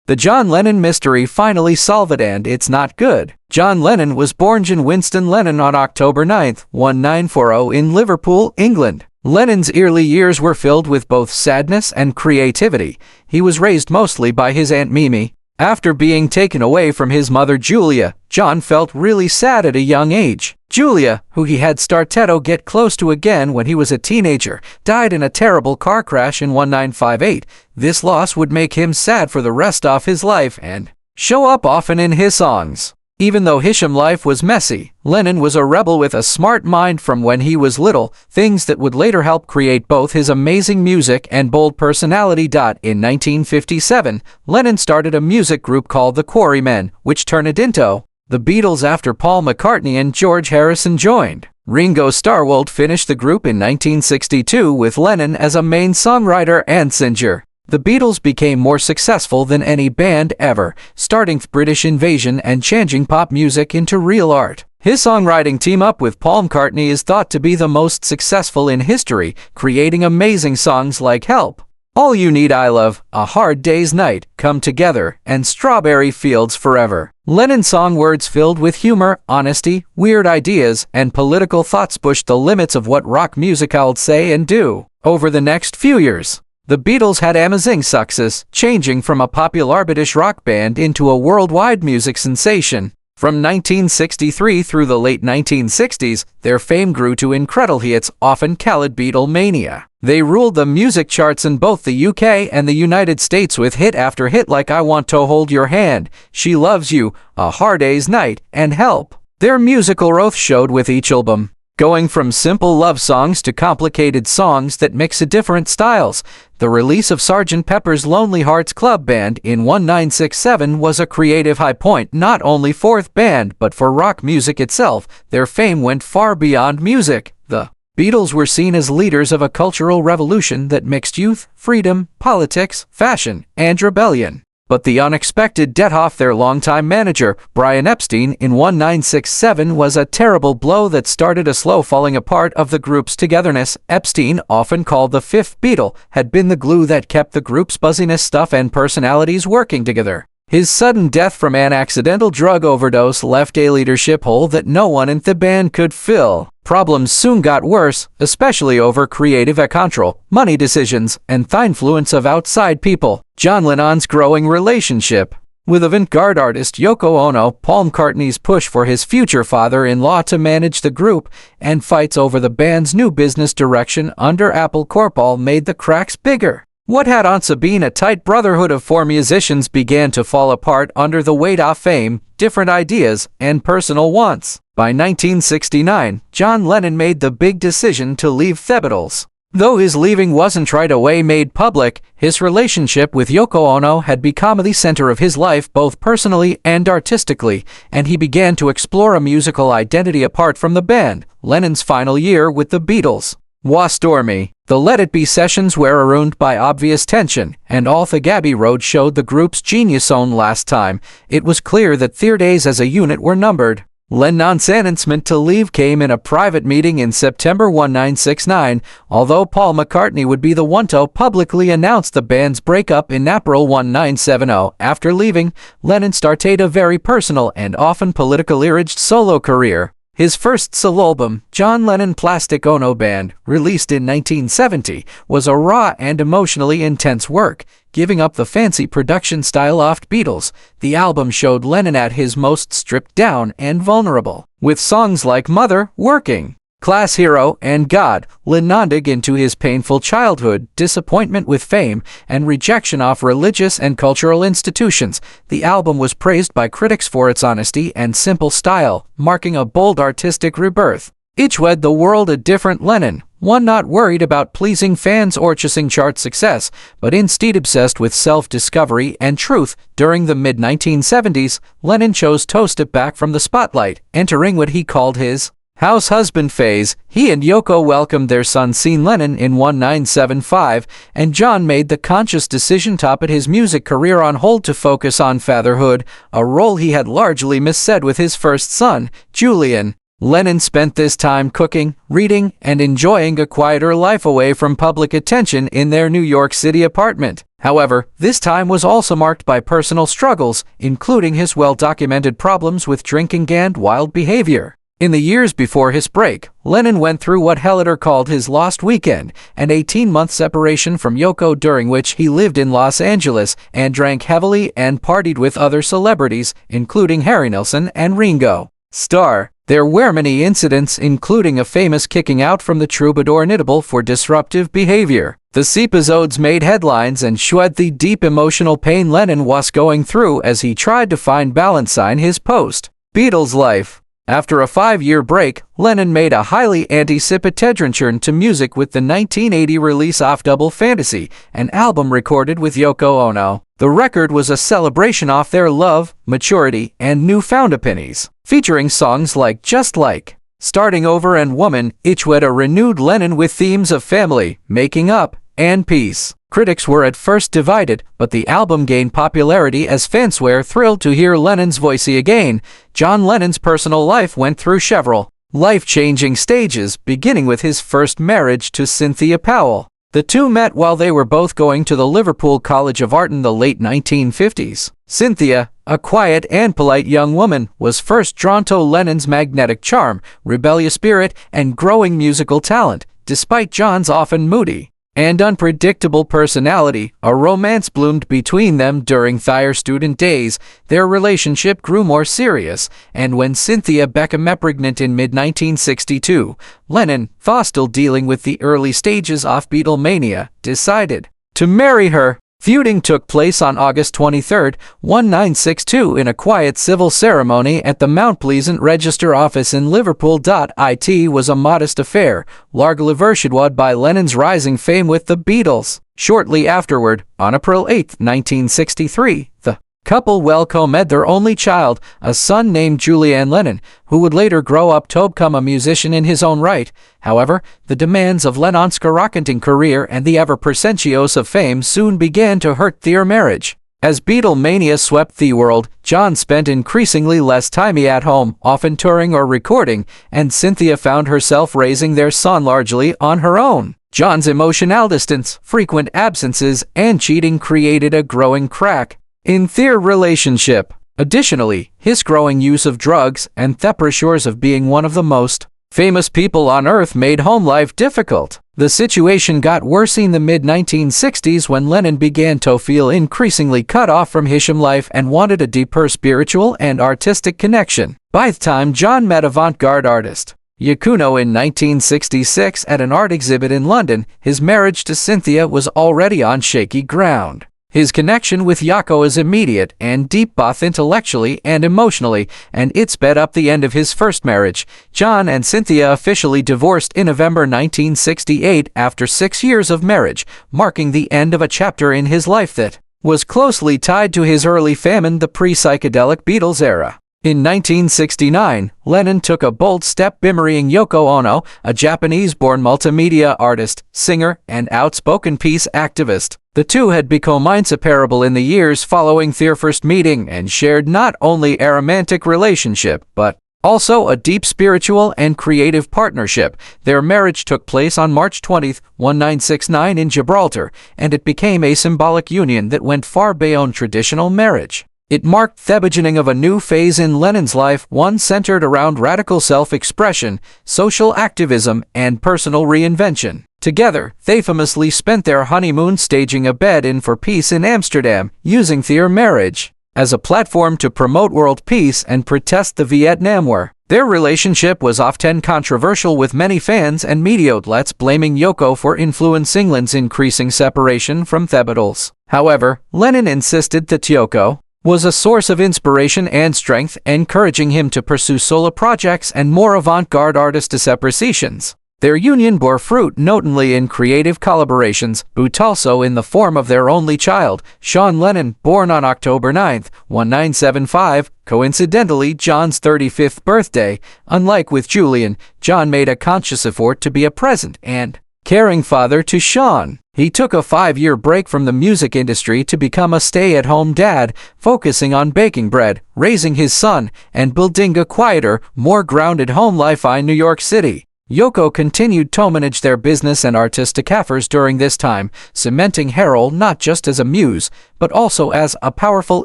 The John Lennon mystery finally solved, and it's not good. John Lennon was born John Winston Lennon on October 9, 1940 in Liverpool, England. Lennon's early years were filled with both sadness and creativity. He was raised mostly by his Aunt Mimi. After being taken away from his mother Julia, John felt really sad at a young age. Julia, who he had started to get close to again when he was a teenager, died in a terrible car crash in 1958. This loss would make him sad for the rest of his life and show up often in his songs. Even though his life was messy, Lennon was a rebel with a smart mind from when he was little, things that would later help create both his amazing music and bold personality. In 1957, Lennon started a music group called the Quarrymen, which turned into the Beatles after Paul McCartney and George Harrison joined. Ringo Starr finished the group in 1962 with Lennon as a main songwriter and singer. The Beatles became more successful than any band ever, starting British invasion and changing pop music into real art. His songwriting team-up with Paul McCartney is thought to be the most successful in history, creating amazing songs like Help, All You Need I Love, A Hard Day's Night, Come Together, and Strawberry Fields Forever. Lennon's song words filled with humor, honesty, weird ideas, and political thoughts pushed the limits of what rock music could say and do. Over the next few years, the Beatles had amazing success, changing from a popular British rock band into a worldwide music sensation. From 1963 through the late 1960s, their fame grew to incredible hits, often called Beatlemania. They ruled the music charts in both the UK and the United States with hit after hit like I Want to Hold Your Hand, She Loves You, A Hard Day's Night, and Help. Their musical growth showed with each album, going from simple love songs to complicated songs that mix different styles. The release of Sgt. Pepper's Lonely Hearts Club Band in 1967 was a creative high point not only for the band but for rock music itself. Their fame went far beyond music. The Beatles were seen as leaders of a cultural revolution that mixed youth, freedom, politics, fashion, and rebellion. But the unexpected death of their longtime manager, Brian Epstein, in 1967 was a terrible blow that started a slow falling apart of the group's togetherness. Epstein, often called the fifth Beatle, had been the glue that kept the group's buzziness, stuff, and personalities working together. His sudden death from an accidental drug overdose left a leadership hole that no one in the band could fill. Problems soon got worse, especially over creative control, money decisions, and the influence of outside people. John Lennon's growing relationship with avant-garde artist Yoko Ono, Paul McCartney's push for his future father-in-law to manage the group, and fights over the band's new business direction under Apple Corp all made the cracks bigger. What had once been a tight brotherhood of four musicians began to fall apart under the weight of fame, different ideas, and personal wants. By 1969, John Lennon made the big decision to leave the Beatles. Though his leaving wasn't right away made public, his relationship with Yoko Ono had become the center of his life both personally and artistically, and he began to explore a musical identity apart from the band. Lennon's final year with the Beatles was stormy. The Let It Be sessions were ruined by obvious tension, and all the Abbey Road showed the group's genius on last time. It was clear that their days as a unit were numbered. Lennon's announcement to leave came in a private meeting in September 1969, although Paul McCartney would be the one to publicly announce the band's breakup in April 1970. After leaving, Lennon started a very personal and often politically charged solo career. His first solo album, John Lennon Plastic Ono Band, released in 1970, was a raw and emotionally intense work. Giving up the fancy production style of Beatles, the album showed Lennon at his most stripped down and vulnerable. With songs like Mother, Working, Class Hero, and God, Lennon dug into his painful childhood, disappointment with fame, and rejection of religious and cultural institutions. The album was praised by critics for its honesty and simple style, marking a bold artistic rebirth. Each led the world a different Lennon, one not worried about pleasing fans or chasing chart success, but instead obsessed with self-discovery and truth. During the mid-1970s, Lennon chose to step back from the spotlight, entering what he called his house husband phase. He and Yoko welcomed their son Sean Lennon in 1975, and John made the conscious decision to put his music career on hold to focus on fatherhood, a role he had largely missed with his first son, Julian. Lennon spent this time cooking, reading, and enjoying a quieter life away from public attention in their New York City apartment. However, this time was also marked by personal struggles, including his well-documented problems with drinking and wild behavior. In the years before his break, Lennon went through what Hellitter called his lost weekend, an 18-month separation from Yoko during which he lived in Los Angeles and drank heavily and partied with other celebrities, including Harry Nilsson and Ringo Starr. There were many incidents, including a famous kicking out from the Troubadour Notable for disruptive behavior. The episodes made headlines and showed the deep emotional pain Lennon was going through as he tried to find balance in his post-Beatles life. After a 5-year break, Lennon made a highly anti-Sipitedron return to music with the 1980 release of Double Fantasy, an album recorded with Yoko Ono. The record was a celebration of their love, maturity, and newfound opinions, featuring songs like Just Like, Starting Over and Woman, each with a renewed Lennon with themes of family, making up, and peace. Critics were at first divided, but the album gained popularity as fans were thrilled to hear Lennon's voice again. John Lennon's personal life went through several life-changing stages, beginning with his first marriage to Cynthia Powell. The two met while they were both going to the Liverpool College of Art in the late 1950s. Cynthia, a quiet and polite young woman, was first drawn to Lennon's magnetic charm, rebellious spirit, and growing musical talent. Despite John's often moody and unpredictable personality, a romance bloomed between them during their student days. Their relationship grew more serious, and when Cynthia became pregnant in mid-1962, Lennon, still dealing with the early stages of Beatlemania, decided to marry her. Feuding took place on August 23, 1962 in a quiet civil ceremony at the Mount Pleasant Register Office in Liverpool. It was a modest affair, largely overshadowed by Lennon's rising fame with the Beatles. Shortly afterward, on April 8, 1963, the couple welcomed their only child, a son named Julian Lennon, who would later grow up to become a musician in his own right. However, the demands of Lennon's skyrocketing career and the ever-presentios of fame soon began to hurt their marriage. As Beatlemania swept the world, John spent increasingly less time at home, often touring or recording, and Cynthia found herself raising their son largely on her own. John's emotional distance, frequent absences, and cheating created a growing crack in their relationship. Additionally, his growing use of drugs and the pressures of being one of the most famous people on Earth made home life difficult. The situation got worse in the mid-1960s when Lennon began to feel increasingly cut off from his life and wanted a deeper spiritual and artistic connection. By the time John met avant-garde artist Yoko Ono in 1966 at an art exhibit in London, his marriage to Cynthia was already on shaky ground. His connection with Yoko is immediate and deep both intellectually and emotionally, and it sped up the end of his first marriage. John and Cynthia officially divorced in November 1968 after 6 years of marriage, marking the end of a chapter in his life that was closely tied to his early fame in the pre-psychedelic Beatles era. In 1969, Lennon took a bold step by marrying Yoko Ono, a Japanese-born multimedia artist, singer, and outspoken peace activist. The two had become inseparable in the years following their first meeting and shared not only a romantic relationship, but also a deep spiritual and creative partnership. Their marriage took place on March 20, 1969 in Gibraltar, and it became a symbolic union that went far beyond traditional marriage. It marked the beginning of a new phase in Lennon's life, one centered around radical self-expression, social activism, and personal reinvention. Together, they famously spent their honeymoon staging a bed-in for peace in Amsterdam, using their marriage as a platform to promote world peace and protest the Vietnam War. Their relationship was often controversial, with many fans and media outlets blaming Yoko for influencing England's increasing separation from the Beatles. However, Lennon insisted that Yoko was a source of inspiration and strength, encouraging him to pursue solo projects and more avant-garde artistic appreciations. Their union bore fruit notably in creative collaborations, but also in the form of their only child, John Lennon, born on October 9, 1975, coincidentally John's 35th birthday. Unlike with Julian, John made a conscious effort to be a present and caring father to Sean. He took a 5-year break from the music industry to become a stay-at-home dad, focusing on baking bread, raising his son, and building a quieter, more grounded home life in New York City. Yoko continued to manage their business and artistic efforts during this time, cementing Harold not just as a muse, but also as a powerful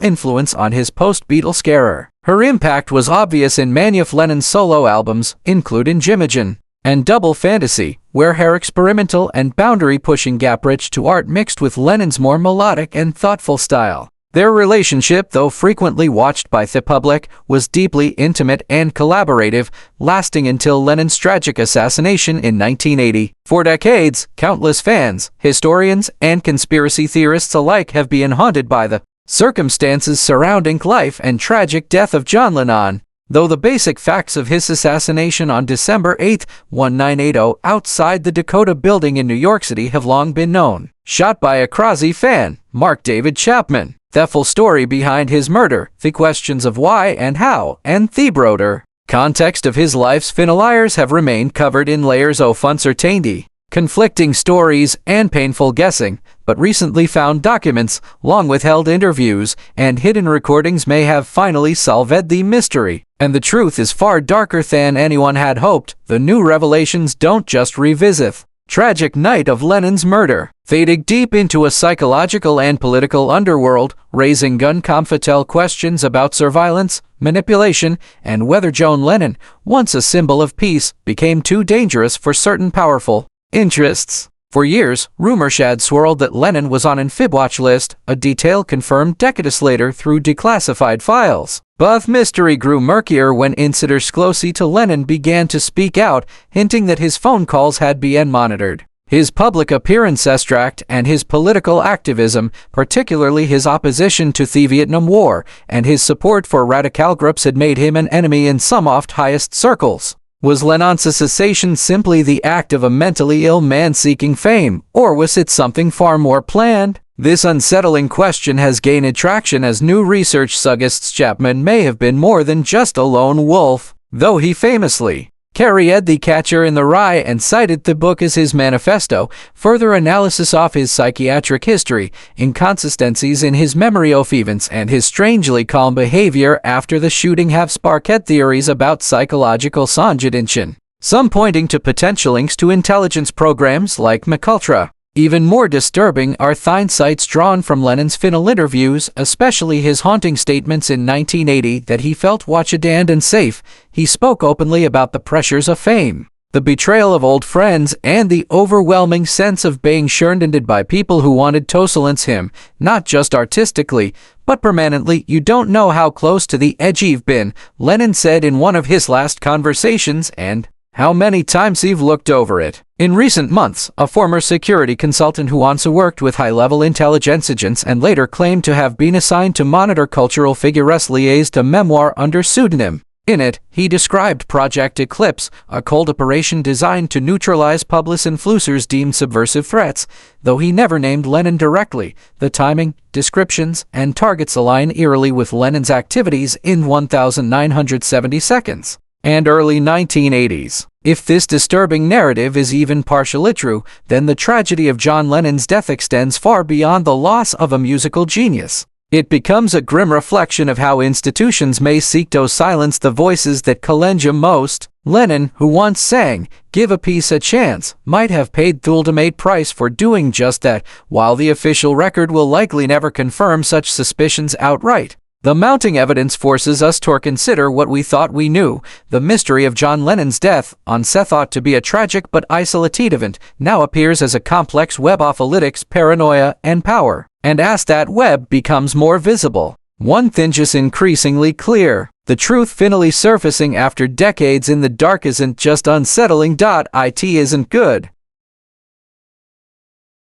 influence on his post-Beatles career. Her impact was obvious in many of Lennon's solo albums, including Jimagin and Double Fantasy, where her experimental and boundary-pushing gap-rich to art mixed with Lennon's more melodic and thoughtful style. Their relationship, though frequently watched by the public, was deeply intimate and collaborative, lasting until Lennon's tragic assassination in 1980. For decades, countless fans, historians, and conspiracy theorists alike have been haunted by the circumstances surrounding life and tragic death of John Lennon. Though the basic facts of his assassination on December 8, 1980, outside the Dakota Building in New York City have long been known. Shot by a Crosby fan, Mark David Chapman. The full story behind his murder, the questions of why and how, and the broader context of his life's finaliers have remained covered in layers of uncertainty, conflicting stories, and painful guessing, but recently found documents, long withheld interviews, and hidden recordings may have finally solved the mystery. And the truth is far darker than anyone had hoped. The new revelations don't just revisit tragic night of Lennon's murder. They dig deep into a psychological and political underworld, raising uncomfortable questions about surveillance, manipulation, and whether John Lennon, once a symbol of peace, became too dangerous for certain powerful interests. For years, rumors had swirled that Lennon was on an FIB-watch list, a detail confirmed decades later through declassified files. But mystery grew murkier when insiders close to Lennon began to speak out, hinting that his phone calls had been monitored. His public appearances tracked, and his political activism, particularly his opposition to the Vietnam War, and his support for radical groups had made him an enemy in some of highest circles. Was Lennon's assassination simply the act of a mentally ill man seeking fame, or was it something far more planned? This unsettling question has gained traction as new research suggests Chapman may have been more than just a lone wolf, though he famously carried the catcher in the rye and cited the book as his manifesto. Further analysis of his psychiatric history, inconsistencies in his memory of events, and his strangely calm behavior after the shooting have sparked theories about psychological suggestion, some pointing to potential links to intelligence programs like MKUltra. Even more disturbing are the insights drawn from Lennon's final interviews, especially his haunting statements in 1980 that he felt watched and unsafe. He spoke openly about the pressures of fame, the betrayal of old friends, and the overwhelming sense of being surrounded by people who wanted to silence him, not just artistically, but permanently. "You don't know how close to the edge you've been," Lennon said in one of his last conversations, "and how many times you've looked over it." In recent months, a former security consultant who once worked with high-level intelligence agents and later claimed to have been assigned to monitor cultural figures released a memoir under pseudonym. In it, he described Project Eclipse, a cold operation designed to neutralize public influencers deemed subversive threats. Though he never named Lennon directly, the timing, descriptions, and targets align eerily with Lennon's activities in 1970s and early 1980s. If this disturbing narrative is even partially true, then the tragedy of John Lennon's death extends far beyond the loss of a musical genius. It becomes a grim reflection of how institutions may seek to silence the voices that challenge him most. Lennon, who once sang, "Give a peace a chance," might have paid the ultimate price for doing just that, while the official record will likely never confirm such suspicions outright. The mounting evidence forces us to consider what we thought we knew. The mystery of John Lennon's death, once thought to be a tragic but isolated event, now appears as a complex web of politics, paranoia, and power. And as that web becomes more visible, one thing is increasingly clear. The truth finally surfacing after decades in the dark isn't just unsettling. It isn't good.